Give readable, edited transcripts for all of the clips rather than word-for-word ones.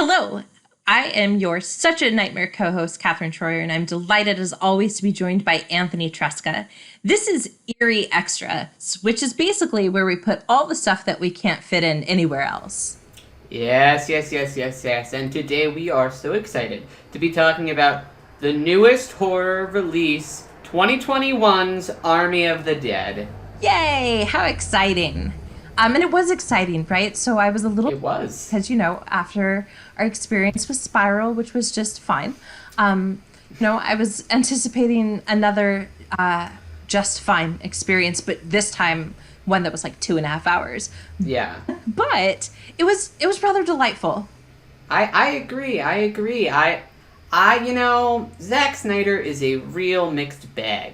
Hello, I am your Such a Nightmare co-host, Katherine Troyer, and I'm delighted as always to be joined by Anthony Tresca. This is Eerie Extra, which is basically where we put all the stuff that we can't fit in anywhere else. Yes. And today we are so excited to be talking about the newest horror release, 2021's Army of the Dead. Yay! How exciting! And it was exciting, right? So I was a little... It was. Because, after our experience with Spiral, which was just fine, I was anticipating another just fine experience, but this time one that was like 2.5 hours. Yeah. But it was rather delightful. I agree. Zack Snyder is a real mixed bag.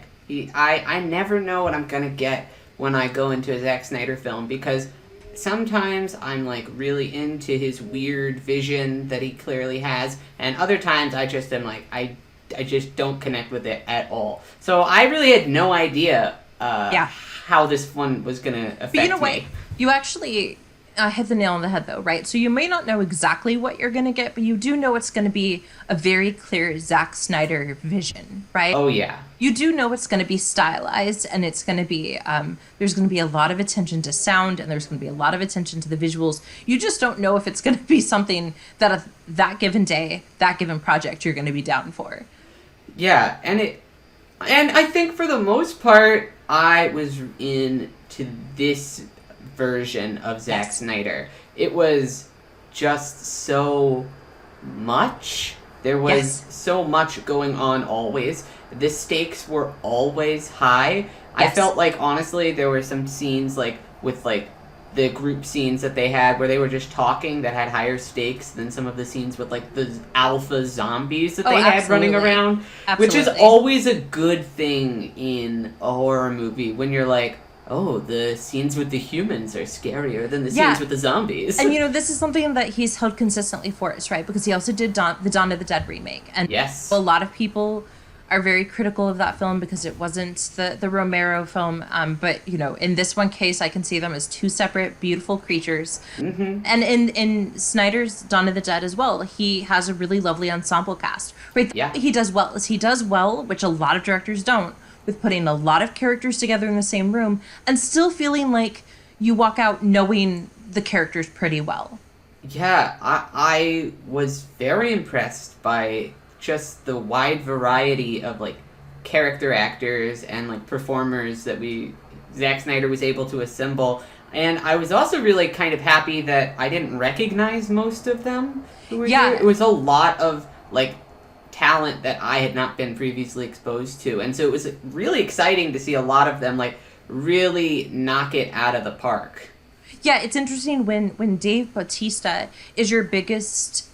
I never know what I'm gonna get when I go into a Zack Snyder film, because sometimes I'm like really into his weird vision that he clearly has, and other times I just am like, I just don't connect with it at all. So I really had no idea how this one was going to affect me. But you know what? You actually hit the nail on the head, though, right? So you may not know exactly what you're going to get, but you do know it's going to be a very clear Zack Snyder vision, right? Oh, yeah. You do know it's going to be stylized, and it's going to be, there's going to be a lot of attention to sound, and there's going to be a lot of attention to the visuals. You just don't know if it's going to be something that that given day, that given project, you're going to be down for. Yeah, and I think for the most part, I was into this version of Zack Snyder. It was just so much. There was so much going on always. The stakes were always high. I felt like, honestly, there were some scenes with the group scenes that they had where they were just talking that had higher stakes than some of the scenes with the alpha zombies that they had running around. Which is always a good thing in a horror movie, when you're like, oh, the scenes with the humans are scarier than the scenes with the zombies. And this is something that he's held consistently for us, right? Because he also did the Dawn of the Dead remake. And yes, a lot of people are very critical of that film because it wasn't the Romero film. But, in this one case, I can see them as two separate, beautiful creatures. Mm-hmm. And in Snyder's Dawn of the Dead as well, he has a really lovely ensemble cast. Right? Yeah. He does well, which a lot of directors don't, with putting a lot of characters together in the same room and still feeling like you walk out knowing the characters pretty well. Yeah, I was very impressed by just the wide variety of character actors and performers that Zack Snyder was able to assemble. And I was also really kind of happy that I didn't recognize most of them who were here. It was a lot of talent that I had not been previously exposed to, and so it was really exciting to see a lot of them really knock it out of the park. Yeah, it's interesting when Dave Bautista is your biggest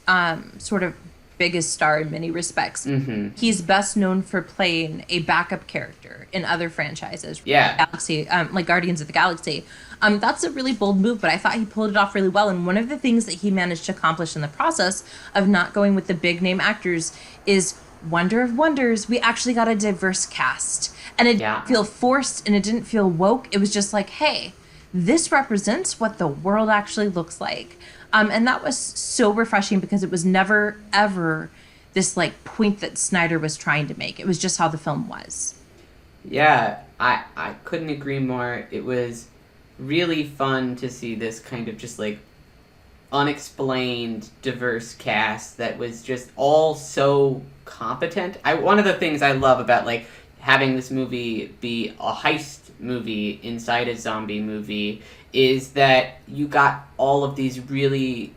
biggest star in many respects. Mm-hmm. He's best known for playing a backup character in other franchises. Yeah. Galaxy, like Guardians of the Galaxy. That's a really bold move, but I thought he pulled it off really well. And one of the things that he managed to accomplish in the process of not going with the big name actors is, wonder of wonders, we actually got a diverse cast. And it didn't feel forced and it didn't feel woke. It was just like, hey, this represents what the world actually looks like. And that was so refreshing because it was never, ever this point that Snyder was trying to make. It was just how the film was. Yeah, I couldn't agree more. It was really fun to see this kind of just unexplained, diverse cast that was just all so competent. One of the things I love about having this movie be a heist movie inside a zombie movie is that you got all of these really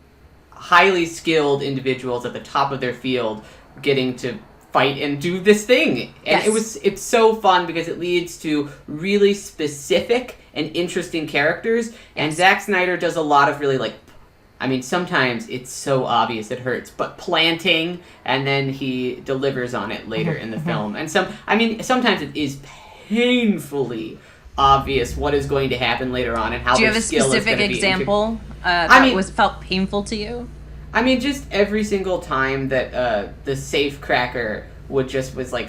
highly skilled individuals at the top of their field getting to fight and do this thing. And it's so fun because it leads to really specific and interesting characters. And Zack Snyder does a lot of really sometimes it's so obvious it hurts, but planting, and then he delivers on it later in the film. And sometimes it is painfully obvious what is going to happen later on and how do you their have a skill specific is going to be example felt painful to you? Just every single time that the safe cracker was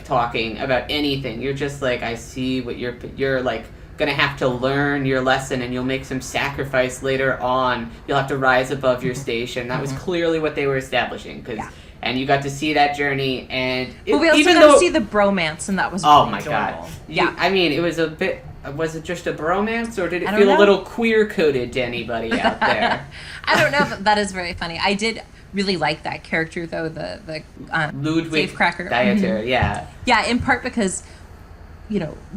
talking about anything, you're just I see what you're gonna have to learn your lesson, and you'll make some sacrifice later on. You'll have to rise above your station. That was clearly what they were establishing, and you got to see that journey, and but we also got to see the bromance, and that was really my adorable. God. Yeah, I mean, it was a bit. Was it just a bromance, or did it feel a little queer-coded to anybody out there? I don't know, but that is very funny. I did really like that character, though, the Ludwig safecracker. Dieter, yeah. Yeah, in part because,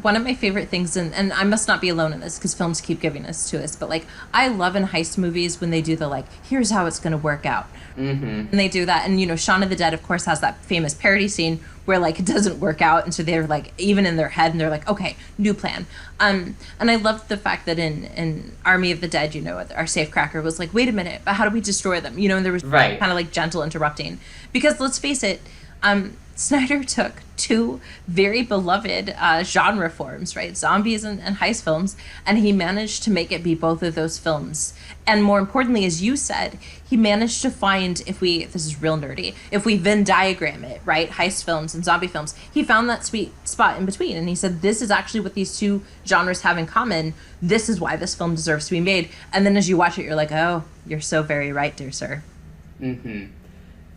one of my favorite things, and I must not be alone in this because films keep giving this to us, but, like, I love in heist movies when they do the, like, here's how it's going to work out. Mm-hmm. And they do that. And, Shaun of the Dead, of course, has that famous parody scene where, like, it doesn't work out. And so they're, like, even in their head, and they're like, okay, new plan. And I loved the fact that in Army of the Dead, our safecracker was like, wait a minute, but how do we destroy them? And there was kind of, like, gentle interrupting. Because, let's face it, Snyder took two very beloved genre forms, right? Zombies and heist films, and he managed to make it be both of those films. And more importantly, as you said, he managed to find, this is real nerdy, if we Venn diagram it, right? Heist films and zombie films, he found that sweet spot in between. And he said, this is actually what these two genres have in common. This is why this film deserves to be made. And then as you watch it, you're like, oh, you're so very right, dear sir. Mm-hmm.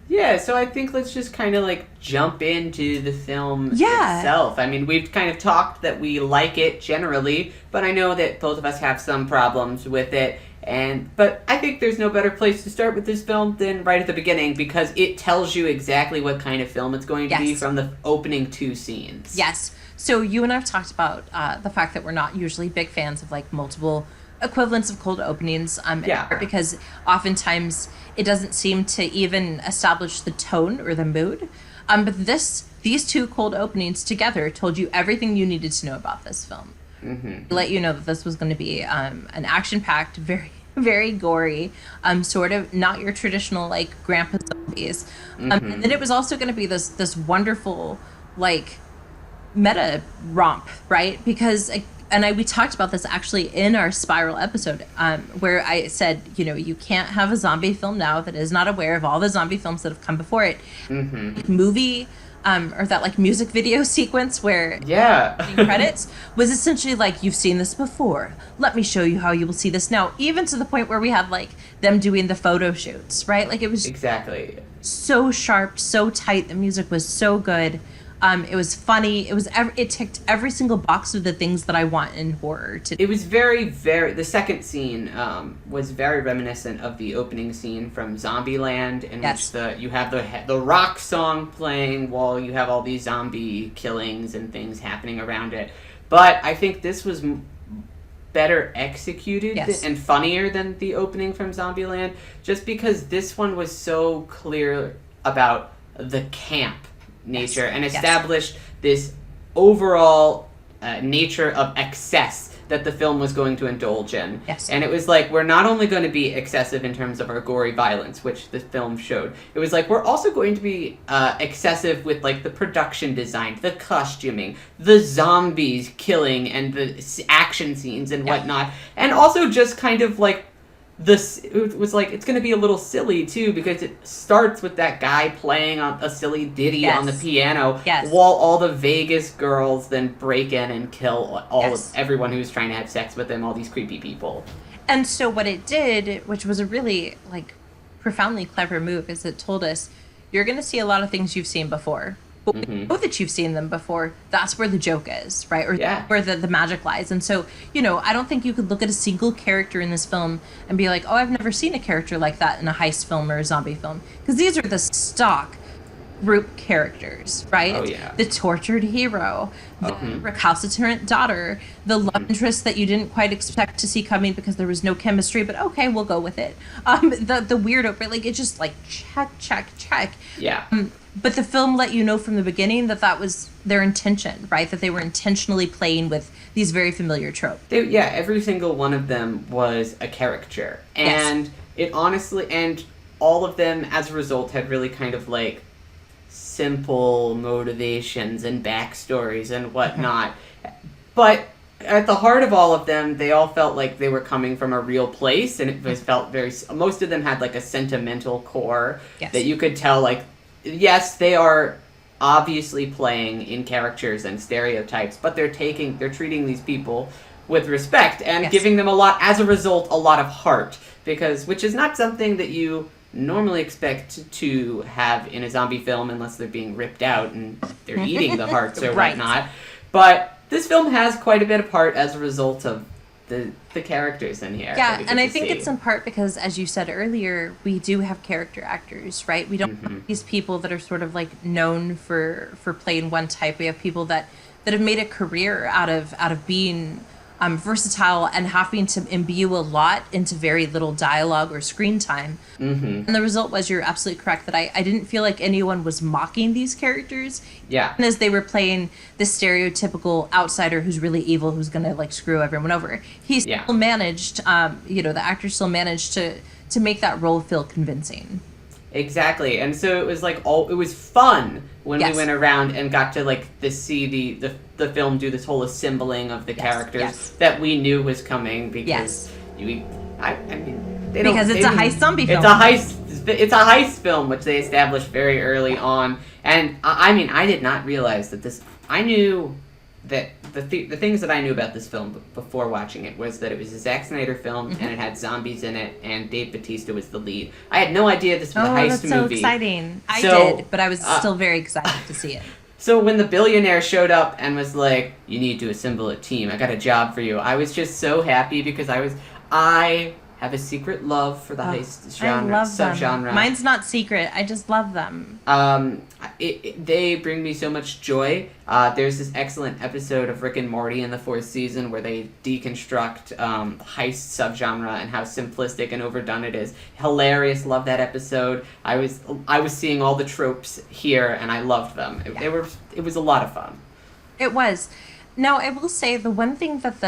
Yeah, so I think let's just kind of, like, jump into the film itself. I mean, we've kind of talked that we like it generally, but I know that both of us have some problems with it. But I think there's no better place to start with this film than right at the beginning, because it tells you exactly what kind of film it's going to be from the opening two scenes. Yes. So you and I have talked about the fact that we're not usually big fans of, like, multiple equivalents of cold openings, because oftentimes it doesn't seem to even establish the tone or the mood. But these two cold openings together told you everything you needed to know about this film. Mm-hmm. Let you know that this was going to be an action-packed, very, very gory, sort of not your traditional, like, grandpa zombies. And then it was also going to be this wonderful, like, meta romp, right? Because we talked about this actually in our Spiral episode, where I said, you can't have a zombie film now that is not aware of all the zombie films that have come before it. Mm-hmm. Movie, or that, like, music video sequence where credits was essentially like, you've seen this before. Let me show you how you will see this now. Even to the point where we had, like, them doing the photo shoots, right? Like, it was exactly so sharp, so tight. The music was so good. It was funny. It ticked every single box of the things that I want in horror. It was very, very. The second scene was very reminiscent of the opening scene from Zombieland, in which you have the rock song playing while you have all these zombie killings and things happening around it. But I think this was better executed and funnier than the opening from Zombieland, just because this one was so clear about the camp nature and established this overall nature of excess that the film was going to indulge in. Yes. And it was like, we're not only going to be excessive in terms of our gory violence, which the film showed. It was like, we're also going to be excessive with, like, the production design, the costuming, the zombies killing, and the action scenes and whatnot. And also just kind of, like, it was like, it's going to be a little silly, too, because it starts with that guy playing on a silly ditty on the piano while all the Vegas girls then break in and kill everyone who's trying to have sex with him, all these creepy people. And so what it did, which was a really, like, profoundly clever move, is it told us, you're going to see a lot of things you've seen before. But we know that you've seen them before. That's where the joke is, right? Or where the magic lies. And so, I don't think you could look at a single character in this film and be like, oh, I've never seen a character like that in a heist film or a zombie film. Because these are the stock group characters, right? Oh, yeah. The tortured hero, the recalcitrant daughter, the love interest that you didn't quite expect to see coming because there was no chemistry, but okay, we'll go with it. The weirdo, but, like, it's just like check. Yeah. But the film let you know from the beginning that was their intention, right? That they were intentionally playing with these very familiar tropes. Every single one of them was a caricature. And it honestly, and all of them, as a result, had really kind of, like, simple motivations and backstories and whatnot. But at the heart of all of them, they all felt like they were coming from a real place, and it felt most of them had, like, a sentimental core that you could tell, like, yes, they are obviously playing in characters and stereotypes, but they're treating these people with respect and giving them as a result, a lot of heart, which is not something that you normally expect to have in a zombie film unless they're being ripped out and they're eating the hearts or whatnot. But this film has quite a bit of heart as a result of the characters in here. Yeah, and I think it's in part because, as you said earlier, we do have character actors, right? We don't have these people that are sort of like known for playing one type. We have people that have made a career out of being versatile and having to imbue a lot into very little dialogue or screen time. And the result was, you're absolutely correct, that I didn't feel like anyone was mocking these characters. Yeah. And as they were playing this stereotypical outsider who's really evil, who's going to like screw everyone over, he still managed, the actor still managed to make that role feel convincing. Exactly. And so it was like it was fun when we went around and got to see the film do this whole assembling of the characters that we knew was coming, because it's a heist zombie film. It's a heist film, which they established very early on. And I did not realize that I knew that the things that I knew about this film before watching it was that it was a Zack Snyder film, and it had zombies in it, and Dave Bautista was the lead. I had no idea this was a heist movie. Oh, that's so exciting. I did, but I was still very excited to see it. So when the billionaire showed up and was like, "You need to assemble a team. I got a job for you," I was just so happy, because I have a secret love for the heist genre, subgenre. Mine's not secret. I just love them. They bring me so much joy. There's this excellent episode of Rick and Morty in the 4th season where they deconstruct heist subgenre and how simplistic and overdone it is. Hilarious. Love that episode. I was seeing all the tropes here, and I loved them. It was a lot of fun. It was. Now, I will say the one thing that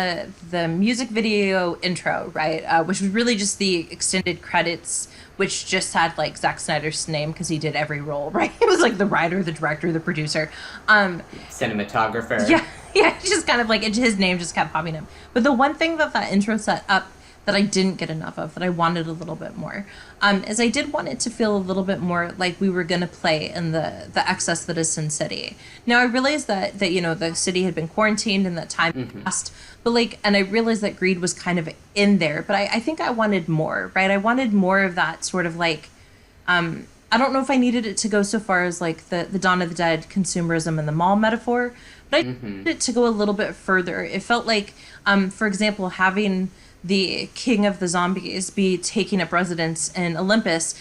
the music video intro, right, which was really just the extended credits, which just had like Zack Snyder's name because he did every role, right? It was like the writer, the director, the producer, cinematographer. Yeah, just kind of like his name just kept popping up. But the one thing that intro set up that I didn't get enough of, that I wanted a little bit more, is I did want it to feel a little bit more like we were going to play in the excess that is Sin City. Now, I realized that the city had been quarantined and that time passed, but and I realized that greed was kind of in there, but I think I wanted more, right? I wanted more of that sort of I don't know if I needed it to go so far as the Dawn of the Dead consumerism and the mall metaphor, but I needed it to go a little bit further. It felt like, for example, having the king of the zombies be taking up residence in Olympus,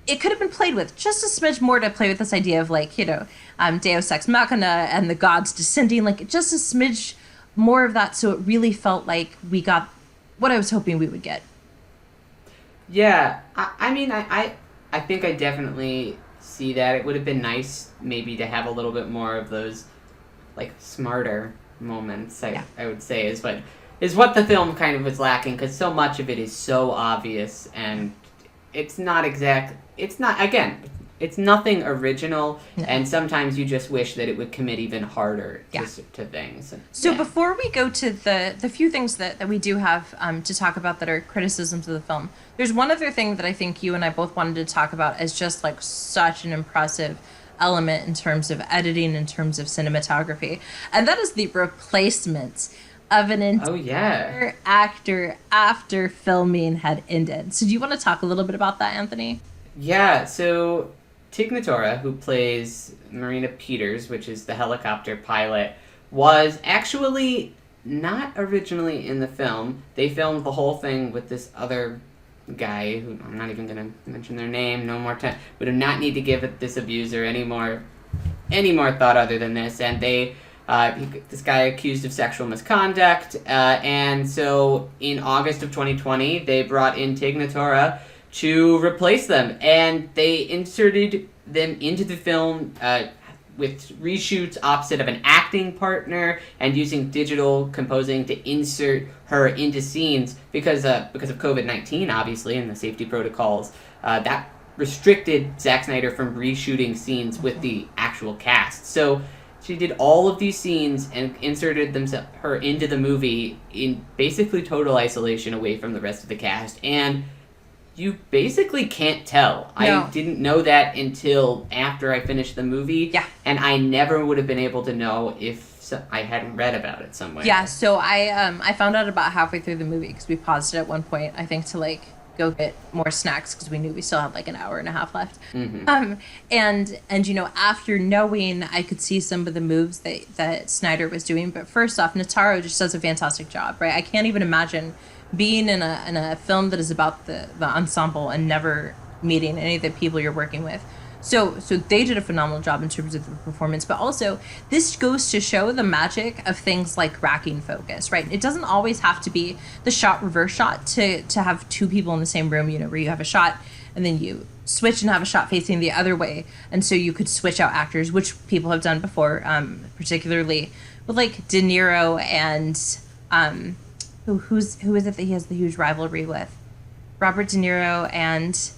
it could have been played with just a smidge more, to play with this idea of Deus Ex Machina and the gods descending, just a smidge more of that, so it really felt like we got what I was hoping we would get. Yeah, I think I definitely see that. It would have been nice maybe to have a little bit more of those smarter moments, I would say, is what the film kind of was lacking, because so much of it is so obvious, and it's nothing original, and sometimes you just wish that it would commit even harder to things. So before we go to the few things that we do have to talk about that are criticisms of the film, there's one other thing that I think you and I both wanted to talk about as just such an impressive element in terms of editing, in terms of cinematography, and that is the replacements of an entire actor after filming had ended. So do you want to talk a little bit about that, Anthony? Yeah, so Tig Notara, who plays Marina Peters, which is the helicopter pilot, was actually not originally in the film. They filmed the whole thing with this other guy, who I'm not even going to mention their name, no more time. We do not need to give this abuser any more thought other than this, and this guy accused of sexual misconduct, and so in August of 2020, they brought in Tig Notara to replace them, and they inserted them into the film with reshoots opposite of an acting partner, and using digital composing to insert her into scenes because of COVID-19, obviously, and the safety protocols. That restricted Zack Snyder from reshooting scenes with the actual cast. So she did all of these scenes and inserted her into the movie in basically total isolation away from the rest of the cast. And you basically can't tell. No. I didn't know that until after I finished the movie. Yeah. And I never would have been able to know if I had read about it somewhere. Yeah, so I found out about halfway through the movie because we paused it at one point, I think, to like go get more snacks because we knew we still had like an hour and a half left. And you know, after knowing, I could see some of the moves that Snyder was doing. But first off, Notaro just does a fantastic job, right? I can't even imagine being in a film that is about the ensemble and never meeting any of the people you're working with. So they did a phenomenal job in terms of the performance, but also this goes to show the magic of things like racking focus, right? It doesn't always have to be the shot reverse shot to have two people in the same room, you know, where you have a shot and then you switch and have a shot facing the other way. And so you could switch out actors, which people have done before, particularly with like De Niro and who is it that he has the huge rivalry with? Robert De Niro and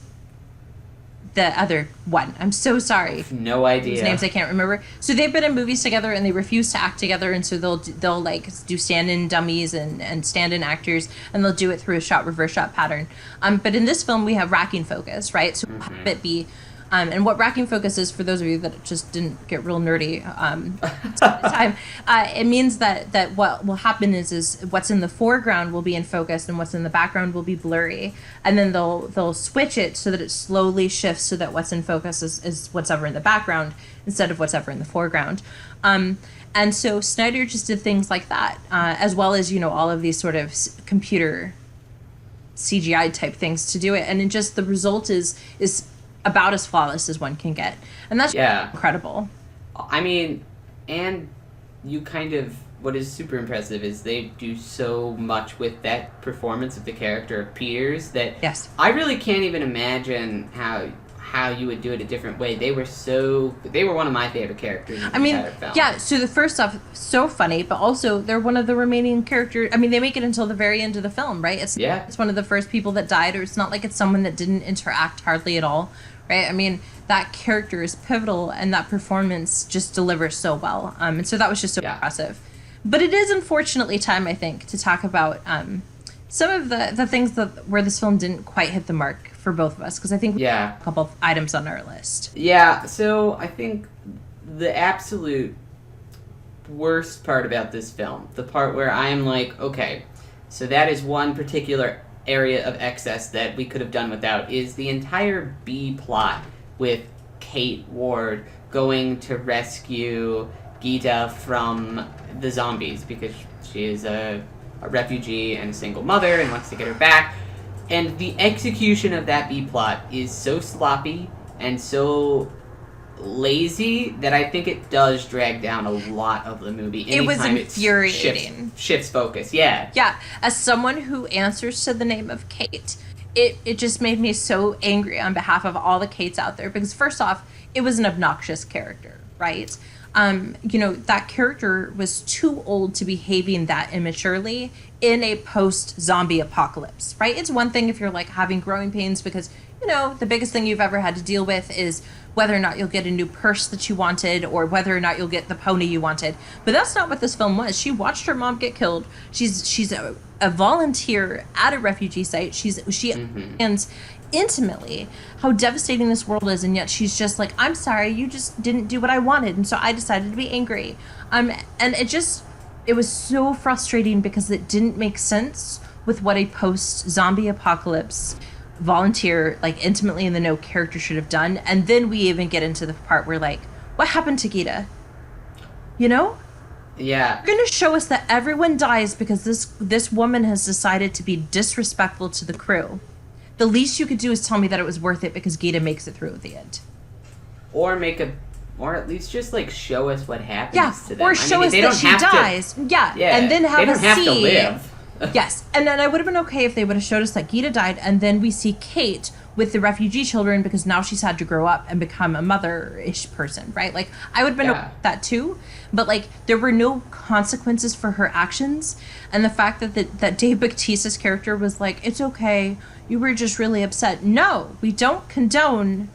the other one. I'm so sorry. I have no idea. Whose names I can't remember. So they've been in movies together and they refuse to act together, and so they'll like do stand-in dummies and stand-in actors, and they'll do it through a shot reverse shot pattern. But in this film we have racking focus, right? So have it be and what racking focus is, for those of you that just didn't get real nerdy time, it means that what will happen is what's in the foreground will be in focus and what's in the background will be blurry, and then they'll switch it so that it slowly shifts so that what's in focus is what's ever in the background instead of what's ever in the foreground. And so Snyder just did things like that, as well as, you know, all of these sort of computer CGI type things to do it, and it just, the result is about as flawless as one can get, and that's incredible. I mean, and you kind of, what is super impressive is they do so much with that performance of the character of Peters that I really can't even imagine how you would do it a different way. They were one of my favorite characters in the entire film. Yeah, so the first off, so funny, but also they're one of the remaining characters. I mean, they make it until the very end of the film, right? It's one of the first people that died, or it's not like it's someone that didn't interact hardly at all, right? I mean, that character is pivotal, and that performance just delivers so well. And so that was just so impressive. But it is unfortunately time, I think, to talk about some of the things where this film didn't quite hit the mark for both of us, because I think we have a couple of items on our list. Yeah, so I think the absolute worst part about this film, the part where I'm like, okay, so that is one particular area of excess that we could have done without, is the entire B plot with Kate Ward going to rescue Gita from the zombies because she is a refugee and a single mother and wants to get her back. And the execution of that B plot is so sloppy and so lazy that I think it does drag down a lot of the movie. It was infuriating. Shifts focus, yeah. Yeah, as someone who answers to the name of Kate, it just made me so angry on behalf of all the Kates out there, because first off, it was an obnoxious character, right? You know, that character was too old to be behaving that immaturely in a post-zombie apocalypse, right? It's one thing if you're like having growing pains because, you know, the biggest thing you've ever had to deal with is whether or not you'll get a new purse that you wanted or whether or not you'll get the pony you wanted. But that's not what this film was. She watched her mom get killed. She's a volunteer at a refugee site. She understands intimately how devastating this world is, and yet she's just like, I'm sorry, you just didn't do what I wanted, and so I decided to be angry. And it was so frustrating because it didn't make sense with what a post-zombie apocalypse volunteer, like intimately in the know character should have done. And then we even get into the part where like, what happened to Gita? You know? Yeah. You're gonna show us that everyone dies because this woman has decided to be disrespectful to the crew. The least you could do is tell me that it was worth it because Gita makes it through at the end. Or at least just like show us what happens to them. Or show us that she dies. Yeah. And then have a scene. They don't have to live. Yes. And then I would have been okay if they would have showed us that Gita died, and then we see Kate with the refugee children because now she's had to grow up and become a mother-ish person, right? Like, I would have been okay with that too. But like, there were no consequences for her actions. And the fact that Dave Bautista's character was like, it's okay, you were just really upset. No, we don't condone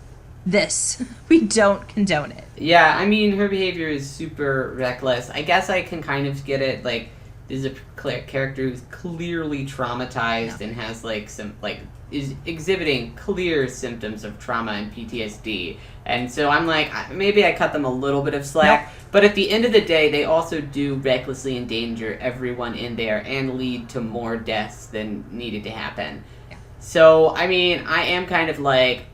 this. We don't condone it. Yeah, I mean, her behavior is super reckless. I guess I can kind of get it, like, this is a character who's clearly traumatized and has like some like is exhibiting clear symptoms of trauma and PTSD. And so I'm like, maybe I cut them a little bit of slack, but at the end of the day, they also do recklessly endanger everyone in there and lead to more deaths than needed to happen. Yeah. So, I mean, I am kind of like,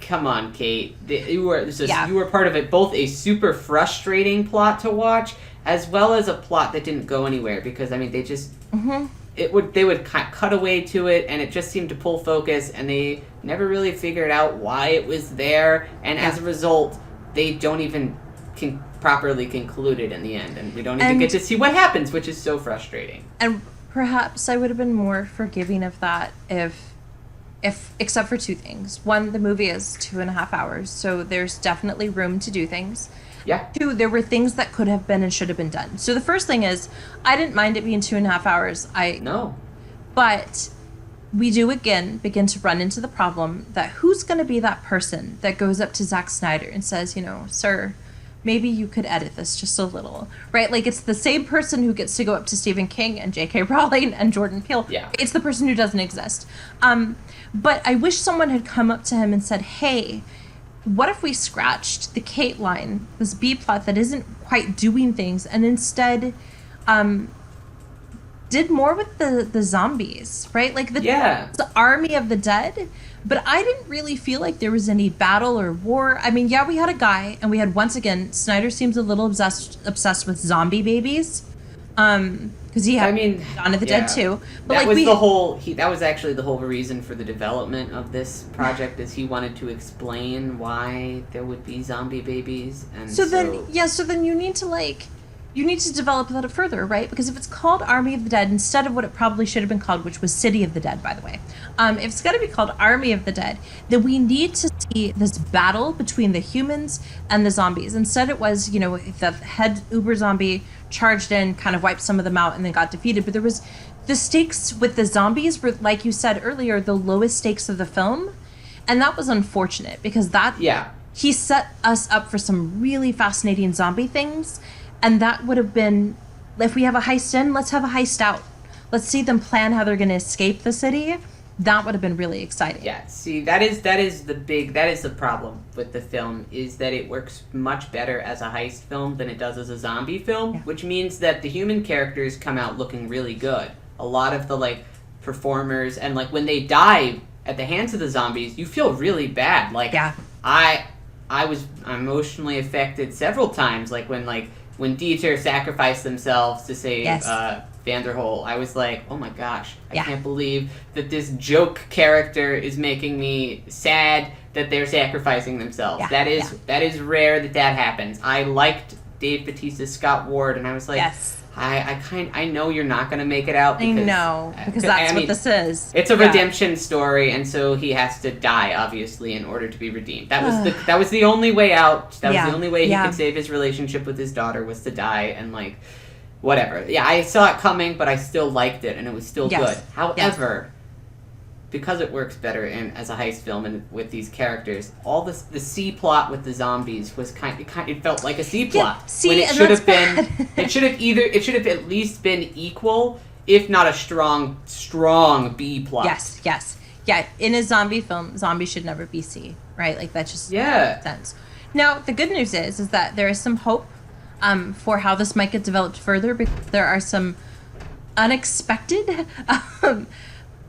come on, Kate. You were part of it, both a super frustrating plot to watch, as well as a plot that didn't go anywhere, because, I mean, they just... Mm-hmm. They would cut away to it, and it just seemed to pull focus, and they never really figured out why it was there, and as a result, they don't even properly conclude it in the end, and we don't even get to see what happens, which is so frustrating. And perhaps I would have been more forgiving of that if except for two things. One, the movie is 2.5 hours, so there's definitely room to do things. Yeah. Two, there were things that could have been and should have been done. So the first thing is, I didn't mind it being 2.5 hours. No. But we do again begin to run into the problem that who's going to be that person that goes up to Zack Snyder and says, you know, sir, maybe you could edit this just a little, right? Like, it's the same person who gets to go up to Stephen King and J.K. Rowling and Jordan Peele. Yeah. It's the person who doesn't exist. But I wish someone had come up to him and said, hey, what if we scratched the Kate line, this B plot that isn't quite doing things, and instead did more with the zombies, right? Like the army of the dead. But I didn't really feel like there was any battle or war. I mean, yeah, we had a guy, and we had, once again, Snyder seems a little obsessed with zombie babies. Because he had Dawn of the Dead too. But that was that was actually the whole reason for the development of this project, is he wanted to explain why there would be zombie babies. And so then you need to develop that further, right? Because if it's called Army of the Dead instead of what it probably should have been called, which was City of the Dead, by the way, if it's going to be called Army of the Dead, then we need to see this battle between the humans and the zombies. Instead it was, you know, the head uber zombie charged in, kind of wiped some of them out, and then got defeated. But there was the stakes with the zombies were, like you said earlier, the lowest stakes of the film, and that was unfortunate because he set us up for some really fascinating zombie things. And that would have been, if we have a heist in, let's have a heist out. Let's see them plan how they're going to escape the city. That would have been really exciting. Yeah, see, that is the problem with the film, is that it works much better as a heist film than it does as a zombie film, which means that the human characters come out looking really good. A lot of the, like, performers, and, like, when they die at the hands of the zombies, you feel really bad. Like, I was emotionally affected several times, like, when Dieter sacrificed themselves to save Vanderhol, I was like, oh my gosh, I can't believe that this joke character is making me sad that they're sacrificing themselves. That is rare that happens. I liked Dave Bautista's Scott Ward, and I was like, I know you're not going to make it out. Because, because that's what this is. It's a redemption story, and so he has to die, obviously, in order to be redeemed. That was the only way out. That was the only way he could save his relationship with his daughter, was to die, and, like, whatever. Yeah, I saw it coming, but I still liked it, and it was still good. However, because it works better as a heist film and with these characters, all the C plot with the zombies was it felt like a C plot. When it should have been it should have at least been equal, if not a strong B plot. Yes. Yeah, in a zombie film, zombies should never be C, right? Like, that just makes sense. Now, the good news is that there is some hope for how this might get developed further, because there are some unexpected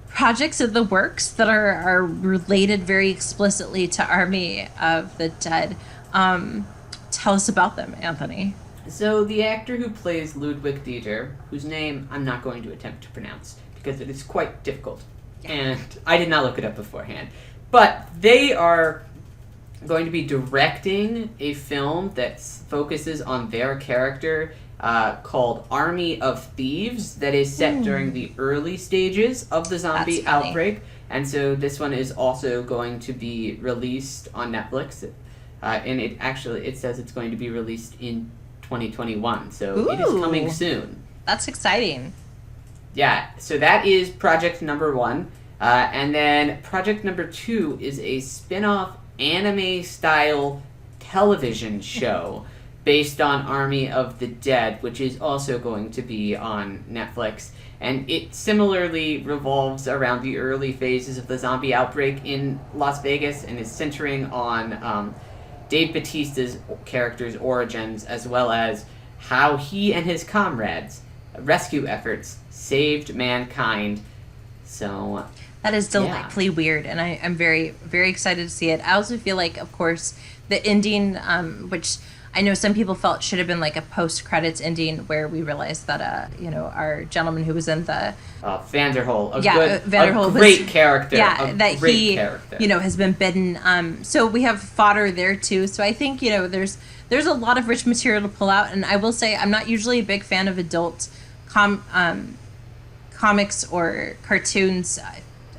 projects in the works that are related very explicitly to Army of the Dead. Tell us about them, Anthony. So the actor who plays Ludwig Dieter, whose name I'm not going to attempt to pronounce because it is quite difficult, and I did not look it up beforehand, but they are going to be directing a film that focuses on their character called Army of Thieves, that is set during the early stages of the zombie outbreak. And so this one is also going to be released on Netflix. And it says it's going to be released in 2021. So it is coming soon. That's exciting. Yeah, so that is project number 1. And then project number 2 is a spin-off anime-style television show based on Army of the Dead, which is also going to be on Netflix. And it similarly revolves around the early phases of the zombie outbreak in Las Vegas and is centering on Dave Bautista's character's origins, as well as how he and his comrades' rescue efforts saved mankind. So that is delightfully weird, and I'm very, very excited to see it. I also feel like, of course, the ending, which I know some people felt should have been like a post-credits ending, where we realized that, our gentleman who was in the Vanderhole, Vanderhole great character, character. Has been bitten. So we have fodder there too. So I think there's a lot of rich material to pull out, and I will say I'm not usually a big fan of adult comics or cartoons.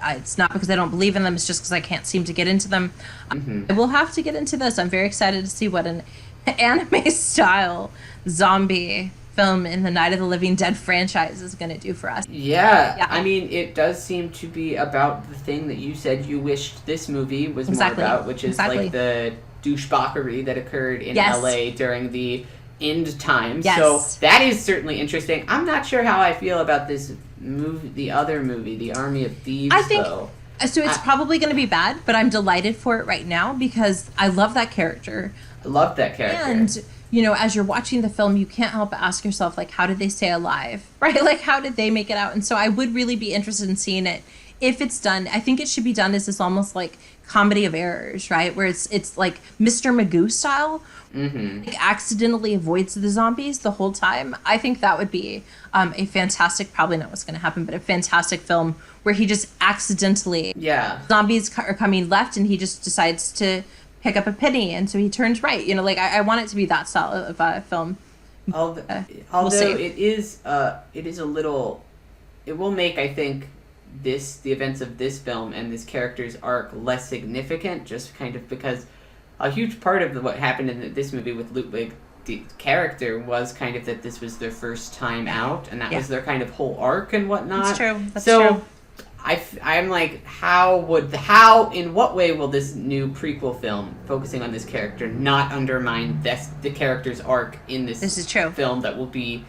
It's not because I don't believe in them. It's just because I can't seem to get into them. I will have to get into this. I'm very excited to see what an anime-style zombie film in the Night of the Living Dead franchise is going to do for us. Yeah. I mean, it does seem to be about the thing that you said you wished this movie was more about, which is like the douchebaggery that occurred in LA during the end times. Yes. So that is certainly interesting. I'm not sure how I feel about this movie, the other movie, The Army of Thieves, though. So it's probably going to be bad, but I'm delighted for it right now because I love that character. I love that character. And, as you're watching the film, you can't help but ask yourself, like, how did they stay alive? Right? Like, how did they make it out? And so I would really be interested in seeing it. If it's done, I think it should be done as this almost like comedy of errors, right? Where it's like Mr. Magoo style, like accidentally avoids the zombies the whole time. I think that would be a fantastic, probably not what's going to happen, but a fantastic film where he just accidentally, zombies are coming left and he just decides to pick up a penny and so he turns right. I want it to be that style of film. Although it is a little, it will make, I think, the events of this film and this character's arc less significant, just kind of because a huge part of what happened in this movie with Ludwig, the character, was kind of that this was their first time out, and that was their kind of whole arc and whatnot. That's true. That's true. I'm like, in what way will this new prequel film focusing on this character not undermine the character's arc in this is true. film that will be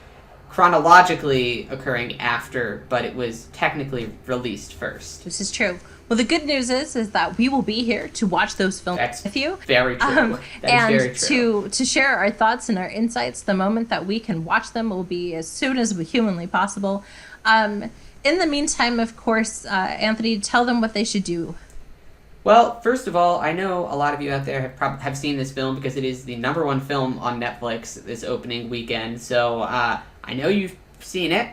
chronologically occurring after, but it was technically released first. This is true. Well, the good news is that we will be here to watch those films with you. Very true. And very true. to share our thoughts and our insights the moment that we can watch them will be as soon as humanly possible. In the meantime, of course, Anthony, tell them what they should do. Well, first of all, I know a lot of you out there have seen this film because it is the #1 film on Netflix this opening weekend. So I know you've seen it.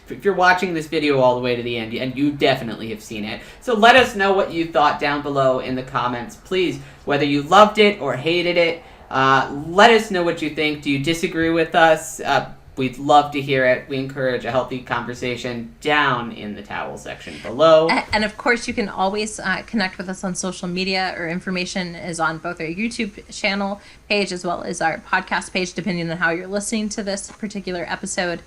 If you're watching this video all the way to the end, and you definitely have seen it. So let us know what you thought down below in the comments. Please, whether you loved it or hated it, let us know what you think. Do you disagree with us? We'd love to hear it. We encourage a healthy conversation down in the towel section below. And of course, you can always connect with us on social media. Our information is on both our YouTube channel page as well as our podcast page, depending on how you're listening to this particular episode.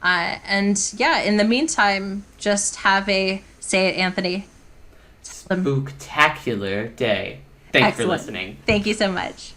In the meantime, just have say it, Anthony. Spooktacular day. Thanks for listening. Thank you so much.